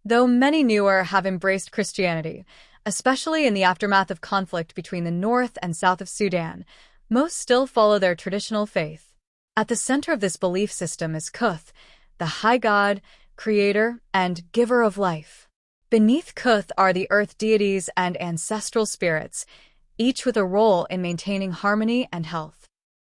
Though many Nuer have embraced Christianity, especially in the aftermath of conflict between the north and south of Sudan, most still follow their traditional faith. At the center of this belief system is Kuoth, the high god, creator, and giver of life. Beneath Kuoth are the earth deities and ancestral spirits, each with a role in maintaining harmony and health.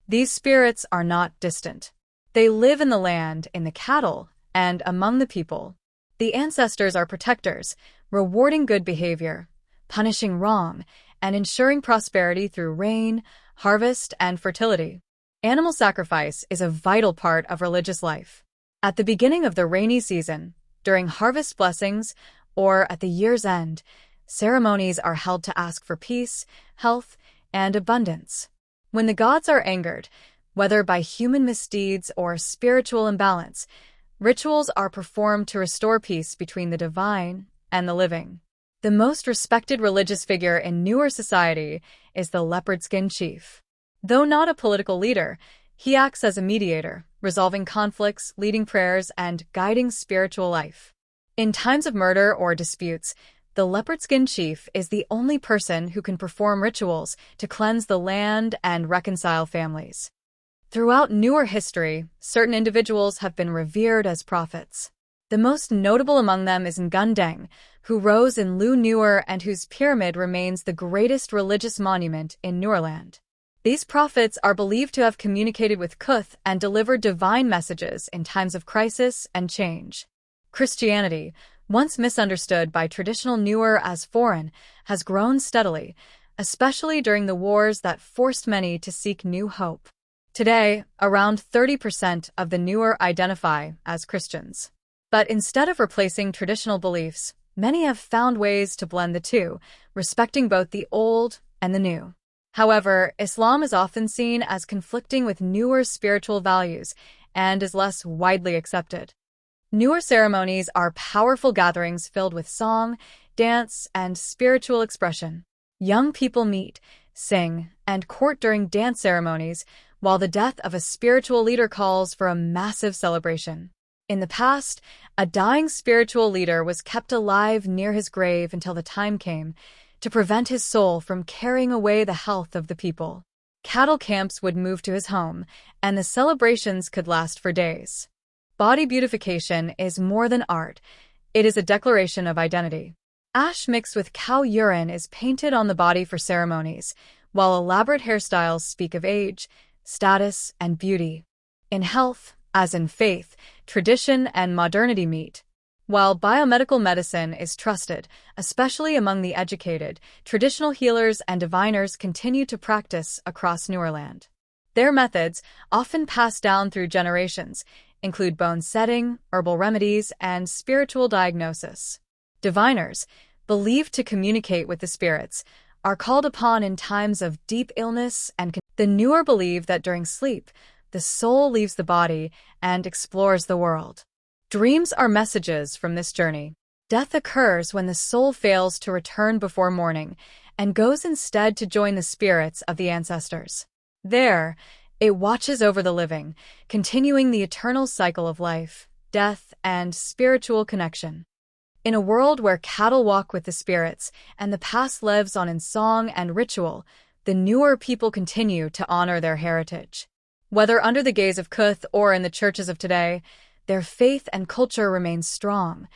These spirits are not distant. They live in the land, in the cattle, and among the people. The ancestors are protectors, rewarding good behavior, punishing wrong, and ensuring prosperity through rain, harvest, and fertility. Animal sacrifice is a vital part of religious life. At the beginning of the rainy season, during harvest blessings, or at the year's end, ceremonies are held to ask for peace, health, and abundance. When the gods are angered, whether by human misdeeds or spiritual imbalance, rituals are performed to restore peace between the divine and the living. The most respected religious figure in Nuer society is the Leopard-Skin chief. Though not a political leader, he acts as a mediator, resolving conflicts, leading prayers, and guiding spiritual life. In times of murder or disputes, the Leopard-Skin chief is the only person who can perform rituals to cleanse the land and reconcile families. Throughout Nuer history, certain individuals have been revered as prophets. The most notable among them is Ngun Deng, who rose in Lu Nuer and whose pyramid remains the greatest religious monument in Nuerland. These prophets are believed to have communicated with Kuoth and delivered divine messages in times of crisis and change. Christianity, once misunderstood by traditional Nuer as foreign, has grown steadily, especially during the wars that forced many to seek new hope. Today, around 30% of the Nuer identify as Christians. But instead of replacing traditional beliefs, many have found ways to blend the two, respecting both the old and the new. However, Islam is often seen as conflicting with Nuer spiritual values and is less widely accepted. Nuer ceremonies are powerful gatherings filled with song, dance, and spiritual expression. Young people meet, sing, and court during dance ceremonies, while the death of a spiritual leader calls for a massive celebration. In the past, a dying spiritual leader was kept alive near his grave until the time came to prevent his soul from carrying away the health of the people. Cattle camps would move to his home, and the celebrations could last for days. Body beautification is more than art. It is a declaration of identity. Ash mixed with cow urine is painted on the body for ceremonies, while elaborate hairstyles speak of age, status, and beauty. In health, as in faith, tradition and modernity meet. While biomedical medicine is trusted, especially among the educated, traditional healers and diviners continue to practice across Nuerland. Their methods, often passed down through generations, include bone setting, herbal remedies, and spiritual diagnosis. Diviners, believed to communicate with the spirits, are called upon in times of deep illness and the Nuer believe that during sleep, the soul leaves the body and explores the world. Dreams are messages from this journey. Death occurs when the soul fails to return before morning and goes instead to join the spirits of the ancestors. There, it watches over the living, continuing the eternal cycle of life, death, and spiritual connection. In a world where cattle walk with the spirits and the past lives on in song and ritual, the Nuer people continue to honor their heritage. Whether under the gaze of Kuoth or in the churches of today, their faith and culture remain strong,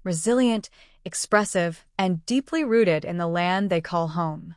resilient, expressive, and deeply rooted in the land they call home.